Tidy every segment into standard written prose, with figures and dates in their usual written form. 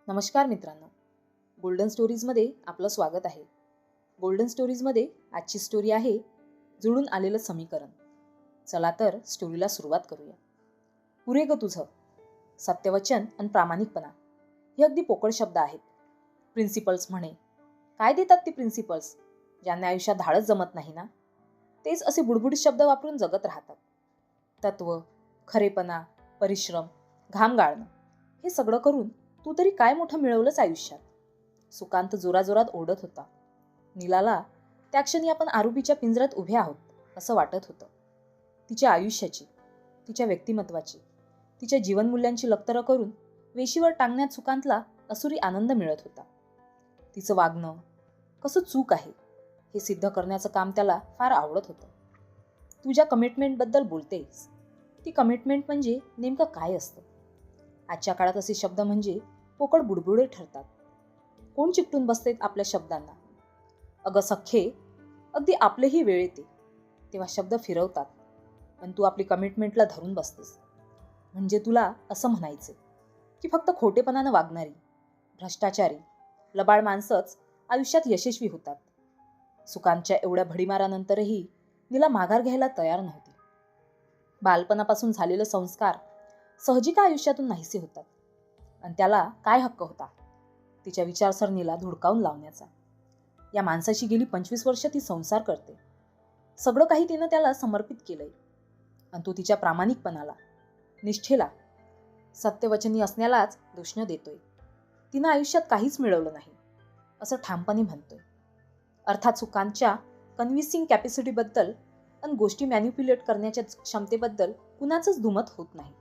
नमस्कार मित्रांनो, गोल्डन स्टोरीजमध्ये आपलं स्वागत आहे. गोल्डन स्टोरीजमध्ये आजची स्टोरी आहे जुळून आलेलं समीकरण. चला तर स्टोरीला सुरुवात करूया. पुरे ग तुझं. सत्यवचन आणि प्रामाणिकपणा हे अगदी पोकळ शब्द आहेत. प्रिन्सिपल्स म्हणे. काय देतात ती प्रिन्सिपल्स? ज्यांना आयुष्यात धाडच जमत नाही ना, तेच असे बुडबुडीत शब्द वापरून जगत राहतात. तत्व, खरेपणा, परिश्रम, घाम गाळणं हे सगळं करून तू तरी काय मोठं मिळवलंच आयुष्यात. सुकांत जोराजोरात ओरडत होता. नीलाला त्या क्षणी आपण आरोपीच्या पिंजऱ्यात उभे आहोत असं वाटत होतं. तिच्या आयुष्याची, तिच्या व्यक्तिमत्वाची, तिच्या जीवनमूल्यांची लक्तरं करून वेशीवर टांगण्यात सुकांतला असुरी आनंद मिळत होता. तिचं वागणं कसं चूक आहे हे सिद्ध करण्याचं काम त्याला फार आवडत होतं. तू ज्या कमिटमेंटबद्दल बोलतेस, ती कमिटमेंट म्हणजे नेमकं काय असतं? आजच्या काळात असे शब्द म्हणजे पोकळ बुडबुडे ठरतात. कोण चिकटून बसतेत आपल्या शब्दांना? अगं सख्खे, अगदी आपलेही वेळ येते तेव्हा शब्द फिरवतात, पण तू आपली कमिटमेंटला धरून बसतेस. म्हणजे तुला असं म्हणायचं की फक्त खोटेपणानं वागणारी, भ्रष्टाचारी, लबाड माणसंच आयुष्यात यशस्वी होतात. सुकांतच्या एवढ्या भडीमारानंतरही नीला माघार घ्यायला तयार नव्हती. बालपणापासून झालेले संस्कार सहजिका आयुष्यातून नाहीसे होतात, आणि त्याला काय हक्क होता तिच्या विचारसरणीला धुडकावून लावण्याचा? या माणसाशी गेली 25 वर्ष ती संसार करते. सगळं काही तिनं त्याला समर्पित केलंय, आणि तो तिच्या प्रामाणिकपणाला, निष्ठेला, सत्यवचनी असण्यालाच दोष देतोय. तिनं आयुष्यात काहीच मिळवलं नाही असं ठामपणे म्हणतोय. अर्थात सुकांतच्या कन्व्हिन्सिंग कॅपॅसिटीबद्दल आणि गोष्टी मॅन्युप्युलेट करण्याच्या क्षमतेबद्दल कुणाचंच दुमत होत नाही.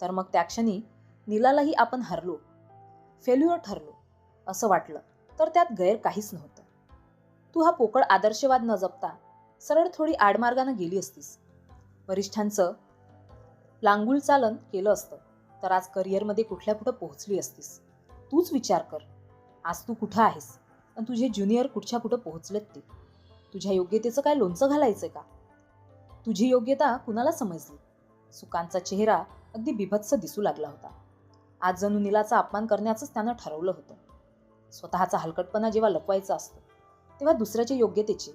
तर मग त्या क्षणी नीलालाही आपण हरलो, फेल्युअर ठरलो असं वाटलं तर त्यात गैर काहीच नव्हतं. तू हा पोकळ आदर्शवाद न जपता सरळ थोडी आडमार्गानं गेली असतीस, वरिष्ठांचं लांगुल चालन केलं असतं, तर आज करिअरमध्ये कुठल्या कुठं पोहोचली असतीस. तूच विचार कर, आज तू कुठं आहेस आणि तुझे ज्युनियर कुठच्या कुठं पोहोचलेत ते. तुझ्या योग्यतेचं काय लोणचं घालायचंय का? तुझी योग्यता कुणाला समजली? सुकांतचा चेहरा अगदी बिभत्स दिसू लागला होता. आज जणू नीलाचा अपमान करण्याचंच त्यानं ठरवलं होतं. स्वतःचा हलकटपणा जेव्हा लपवायचा असतो, तेव्हा दुसऱ्याच्या योग्यतेचे,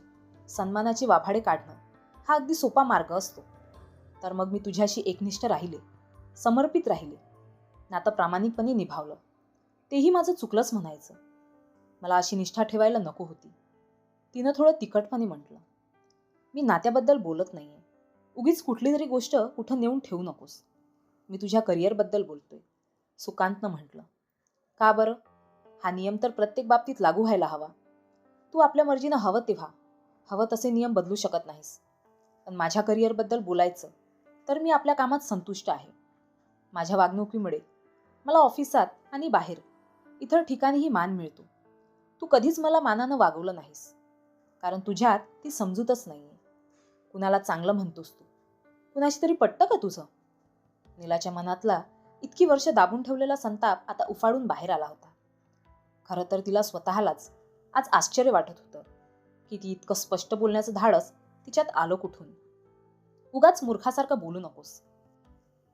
सन्मानाचे वाभाडे काढणं हा अगदी सोपा मार्ग असतो. तर मग मी तुझ्याशी एकनिष्ठ राहिले, समर्पित राहिले, नातं प्रामाणिकपणे निभावलं. तेही माझं चुकलंच म्हणायचं. मला अशी निष्ठा ठेवायला नको होती. तिनं थोडं तिखटपणे म्हटलं. मी नात्याबद्दल बोलत नाहीये. उगीच कुठली तरी गोष्ट कुठं नेऊन ठेवू नकोस. मी तुझ्या करिअरबद्दल बोलतोय, सुकांतनं म्हटलं. का बरं? हा नियम तर प्रत्येक बाबतीत लागू व्हायला हवा. तू आपल्या मर्जीनं हवं तेव्हा हवं तसे नियम बदलू शकत नाहीस. पण माझ्या करिअरबद्दल बोलायचं तर मी आपल्या कामात संतुष्ट आहे. माझ्या वागणुकीमुळे मला ऑफिसात आणि बाहेर इतर ठिकाणीही मान मिळतो. तू कधीच मला मानानं वागवलं नाहीस, कारण तुझ्यात ती समजूतच नाहीये. कुणाला चांगलं म्हणतोस तू? कुणाशी तरी पटतं का तुझं? नीलाच्या मनातला इतकी वर्ष दाबून ठेवलेला संताप आता उफाळून बाहेर आला होता. खरं तर तिला स्वतःलाच आज आश्चर्य वाटत होतं की ती इतकं स्पष्ट बोलण्याचं धाडस तिच्यात आलं कुठून. उगाच मूर्खासारखं बोलू नकोस.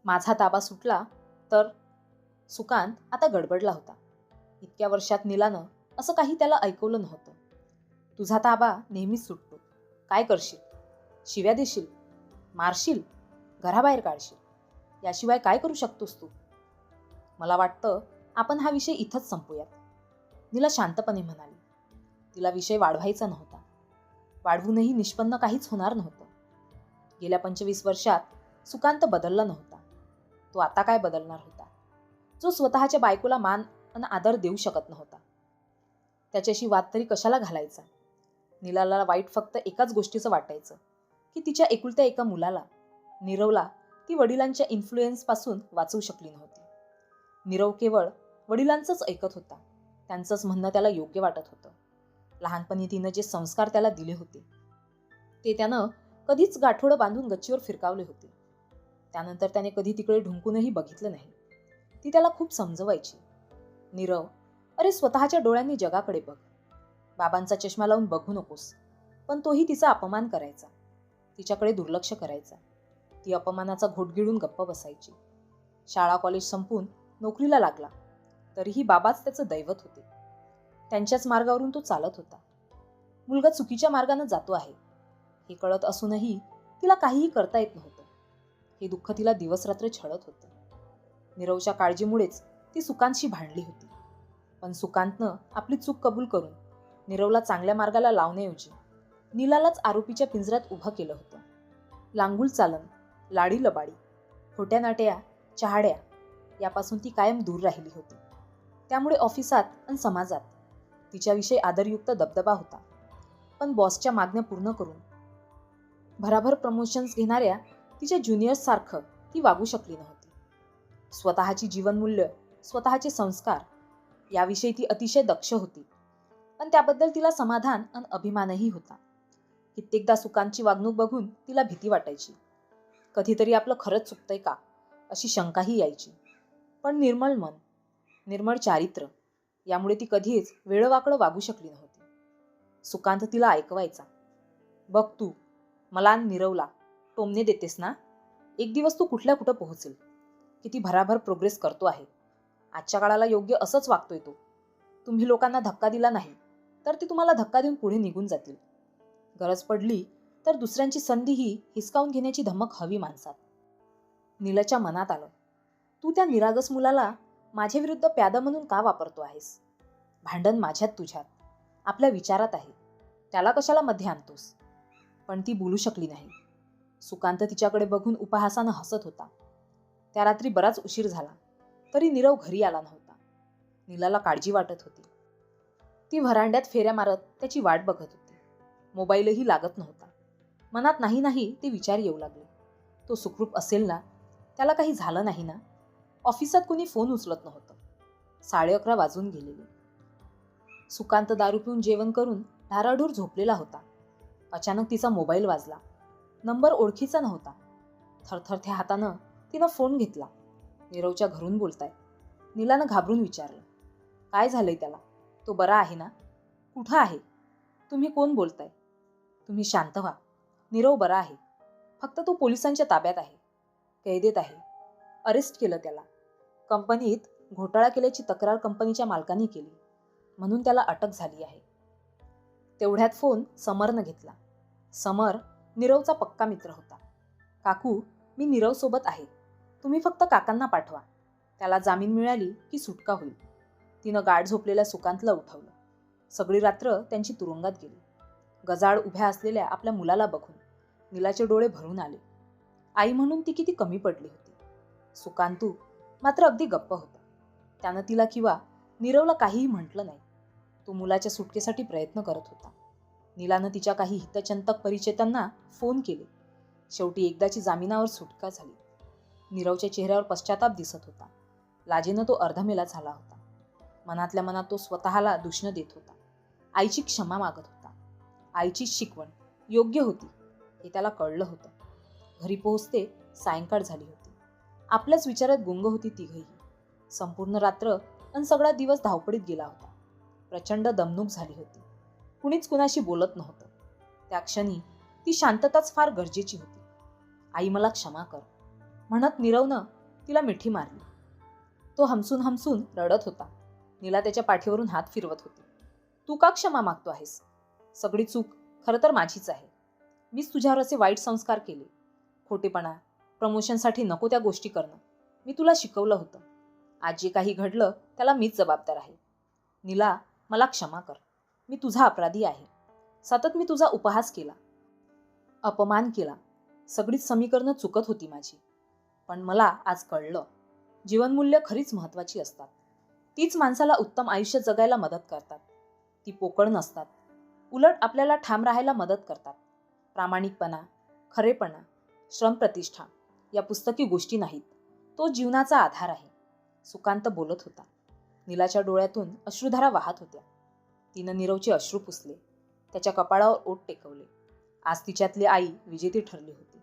माझा ताबा सुटला तर? सुकांत आता गडबडला होता. इतक्या वर्षात नीलानं असं काही त्याला ऐकवलं नव्हतं. तुझा ताबा नेहमीच सुटतो. काय करशील? शिव्या देशील? मारशील? घराबाहेर काढशील? याशिवाय काय करू शकतोस तू? मला वाटतं आपण हा विषय इथंच संपूयात, नीला शांतपणे म्हणाली. तिला विषय वाढवायचा नव्हता. वाढवूनही निष्पन्न काहीच होणार नव्हतं. गेल्या 25 वर्षात सुकांत बदलला नव्हता. तो आता काय बदलणार होता? जो स्वतःच्या बायकोला मान आणि आदर देऊ शकत नव्हता. त्याच्याशी वाद तरी कशाला घालायचा? नीलाला वाईट फक्त एकाच गोष्टीचं वाटायचं की तिच्या एकुलत्या एका मुलाला, नीरवला, ती वडिलांच्या इन्फ्लुएन्सपासून वाचवू शकली नव्हती. नीरव केवळ वडिलांचंच ऐकत होता. त्यांचंच म्हणणं त्याला योग्य वाटत होतं. लहानपणी तिनं जे संस्कार त्याला दिले होते ते त्यानं कधीच गाठोडं बांधून गच्चीवर फिरकावले होते. त्यानंतर त्याने कधी तिकडे ढुंकूनही बघितलं नाही. ती त्याला खूप समजवायची. नीरव, अरे स्वतःच्या डोळ्यांनी जगाकडे बघ. बाबांचा चष्मा लावून बघू नकोस. पण तोही तिचा अपमान करायचा, तिच्याकडे दुर्लक्ष करायचा. ती अपमानाचा घोट गिळून गप्प बसायची. शाळा कॉलेज संपून नोकरीला लागला. तरीही बाबाच त्याचं दैवत होते. त्यांच्याच मार्गावरून तो चालत होता. मुलगा चुकीच्या मार्गाने जातो आहे हे कळत असूनही तिला काहीही करता येत नव्हतं. हे दुःख तिला दिवसरात्र छळत होतं. नीरवच्या काळजीमुळेच ती सुकांतशी भांडली होती. पण सुकांतनं आपली चूक कबूल करून नीरवला चांगल्या मार्गाला लावण्याऐवजी नीलालाच आरोपीच्या पिंजऱ्यात उभं केलं होतं. लांगुल चालन, लाडी लबाडी, खोट्या नाट्या, चहाड्या यापासून ती कायम दूर राहिली होती. त्यामुळे ऑफिसात आणि समाजात तिच्याविषयी आदरयुक्त दबदबा होता. पण बॉसच्या मागण्या पूर्ण करून भराभर प्रमोशन्स घेणाऱ्या तिच्या ज्युनियर्ससारखं ती वागू शकली नव्हती. स्वतःची जीवनमूल्य, स्वतःचे संस्कार याविषयी ती अतिशय दक्ष होती. पण त्याबद्दल तिला समाधान आणि अभिमानही होता. कित्येकदा सुकांतची वागणूक बघून तिला भीती वाटायची. कधीतरी आपलं खरंच चुकतंय का अशी शंकाही यायची. पण निर्मळ मन, निर्मळ चारित्र्य यामुळे ती कधीच वेळवाकडं वागू शकली नव्हती. सुकांत तिला ऐकवायचा. बघ तू मला नीरवला टोमणे देतेस ना. एक दिवस तू कुठल्या कुठं पोहोचेल. किती भराभर प्रोग्रेस करतो आहे. आजच्या काळाला योग्य असंच वागतोय तो. तुम्ही लोकांना धक्का दिला नाही तर ते तुम्हाला धक्का देऊन पुढे निघून जातील. गरज पडली तर दुसऱ्यांची संधीही हिसकावून घेण्याची धमक हवी माणसात. नीलाच्या मनात आलं, तू त्या निरागस मुलाला माझ्या विरुद्ध प्यादा म्हणून का वापरतो आहेस. भांडण माझ्यात तुझ्यात आपल्या विचारात आहे. त्याला कशाला मध्ये आणतोस. पण ती बोलू शकली नाही. सुकांत तिच्याकडे बघून उपहासानं हसत होता. त्या रात्री बराच उशीर झाला तरी नीरव घरी आला नव्हता. नीलाला काळजी वाटत होती. ती व्हरांड्यात फेऱ्या मारत त्याची वाट बघत होती. मोबाईलही लागत नव्हता. मनात नाही नाही ते विचार येऊ लागले. तो सुखरूप असेल ना. त्याला काही झालं नाही ना. ऑफिसात कुणी फोन उचलत नव्हतं. 11:30 वाजून गेलेले. सुकांत दारू पिऊन जेवण करून धाराडूर झोपलेला होता. अचानक तिचा मोबाईल वाजला. नंबर ओळखीचा नव्हता. थरथरत्या हातानं तिनं फोन घेतला. नीरवच्या घरून बोलताय. नीलानं घाबरून विचारलं, काय झालंय त्याला. तो बरा आहे ना. कुठं आहे. तुम्ही कोण बोलताय. तुम्ही शांत व्हा. नीरव बरा आहे. फक्त तो पोलिसांच्या ताब्यात आहे. कैदेत आहे. अरेस्ट केलं त्याला. कंपनीत घोटाळा केल्याची तक्रार कंपनीच्या मालकांनी केली म्हणून त्याला अटक झाली आहे. तेवढ्यात फोन समरनं घेतला. समर नीरवचा पक्का मित्र होता. काकू, मी नीरवसोबत आहे. तुम्ही फक्त काकांना पाठवा. त्याला जामीन मिळाली की सुटका होईल. तिनं गाढ झोपलेल्या सुकांतला उठवलं. सगळी रात्र त्यांची तुरुंगात गेली. गजाळ उभ्या असलेल्या आपल्या मुलाला बघून नीलाचे डोळे भरून आले. आई म्हणून ती किती कमी पडली होती. सुकांतू मात्र अगदी गप्प होता. त्यानं तिला किंवा नीरवला काहीही म्हटलं नाही. तो मुलाच्या सुटकेसाठी प्रयत्न करत होता. नीलानं तिच्या काही हितचिंतक परिचितांना फोन केले. शेवटी एकदाची जामिनावर सुटका झाली. नीरवच्या चेहऱ्यावर पश्चाताप दिसत होता. लाजेनं तो अर्धमेला झाला होता. मनातल्या मनात तो स्वतःला दूषणं देत होता. आईची क्षमा मागत होता. आईची शिकवण योग्य होती हे त्याला कळलं होतं. घरी पोहोचते सायंकाळ झाली होती. आपल्याच विचारात गुंग होती तिघही. संपूर्ण रात्र आणि सगळा दिवस धावपडीत गेला होता. प्रचंड दमणूक झाली होती. कुणीच कुणाशी बोलत नव्हतं. त्या क्षणी ती शांतताच फार गरजेची होती. आई मला क्षमा कर म्हणत नीरवनं तिला मिठी मारली. तो हमसून हमसून रडत होता. नीला त्याच्या पाठीवरून हात फिरवत होती. तू का क्षमा मागतो आहेस. सगळी चूक खरं तर माझीच आहे. मीच तुझ्यावर असे वाईट संस्कार केले. खोटेपणा, प्रमोशनसाठी नको त्या गोष्टी करणं मी तुला शिकवलं होतं. आज जे काही घडलं त्याला मीच जबाबदार आहे. नीला, मला क्षमा कर. मी तुझा अपराधी आहे. सतत मी तुझा उपहास केला, अपमान केला. सगळीच समीकरणं चुकत होती माझी. पण मला आज कळलं, जीवनमूल्य खरीच महत्त्वाची असतात. तीच माणसाला उत्तम आयुष्य जगायला मदत करतात. ती पोकळ नसतात. उलट आपल्याला ठाम राहायला मदत करतात. प्रामाणिकपणा, खरेपणा, श्रमप्रतिष्ठा या पुस्तकी गोष्टी नाहीत. तो जीवनाचा आधार आहे. सुकांत बोलत होता. नीलाच्या डोळ्यातून अश्रुधारा वाहत होत्या. तिनं नीरवचे अश्रू पुसले. त्याच्या कपाळावर ओठ टेकवले. आज तिच्यातली आई विजेती ठरली होती.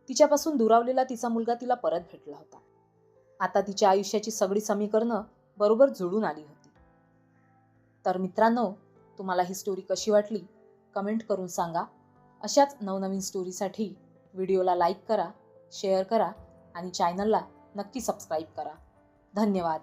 तिच्यापासून दुरावलेला तिचा मुलगा तिला परत भेटला होता. आता तिच्या आयुष्याची सगळी समीकरणं बरोबर जुळून आली होती. तर मित्रांनो, तुम्हाला ही स्टोरी कशी वाटली कमेंट करून सांगा. अशाच नवनवीन स्टोरीसाठी व्हिडिओला लाईक करा, शेअर करा आणि चॅनलला नक्की सबस्क्राईब करा. धन्यवाद.